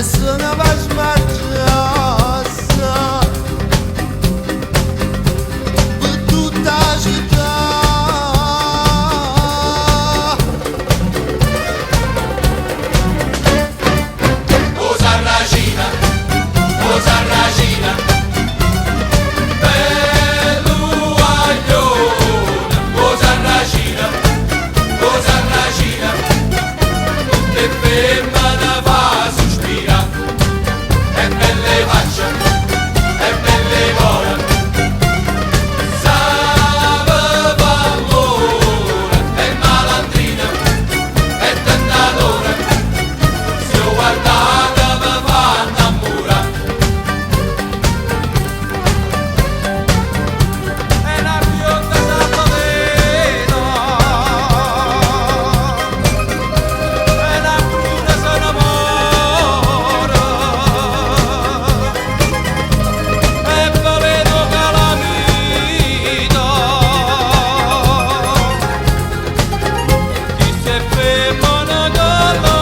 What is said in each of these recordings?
nessuno va smargiosa per tutta la città. O Sarracina, belluagliona, o Sarracina, che femmina fa sospira, e belle faccia, e belle cuore, sape pallone, e malandrina, e tentatore, se ho guardata mi fa innamorare. E la bionda salvatena, e la bruna se innamora, e vedo calamita, chi se femmina che la fa.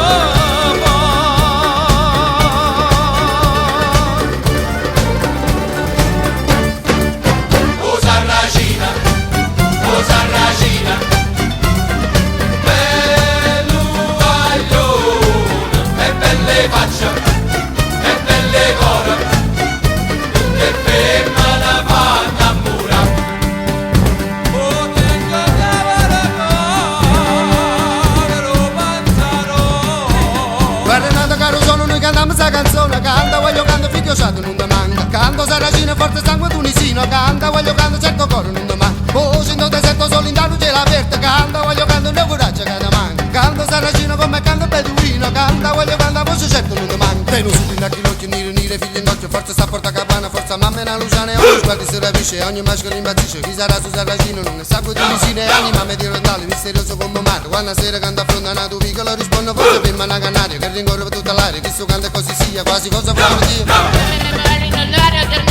O Sarracina, belluagliona, e belle faccia, e belle cuore, che femmina fa innamorare. O tengo cavolo panzaro. Guarda Renato caro sono noi cantiamo sta canzone, canta voglio canto figlio sato non ti manca, canto Sarracina forte sangue tunisino, canta voglio canto certo coro non ti manca, voce in deserto solo in luce aperta, canta voglio canto un coraggio che ti manca, canto Sarracina come canto beduino, canta voglio canto voce certo non ti manca, te non si pinda chi l'occhio nire figli in occhio, forza sta porta cabana, forza mamma è una luciana e ogni sguardo si rapisce, ogni maschio impazzisce, chi sarà su Sarracino non ne sa di tunisino e anima mediorientale, misterioso come mare, quando sera canta affronta una tua picola risponde forse per una canaria, che rincorre per tutta l'aria, chi su canta così sia, quasi cosa fuori di Magari non l'area del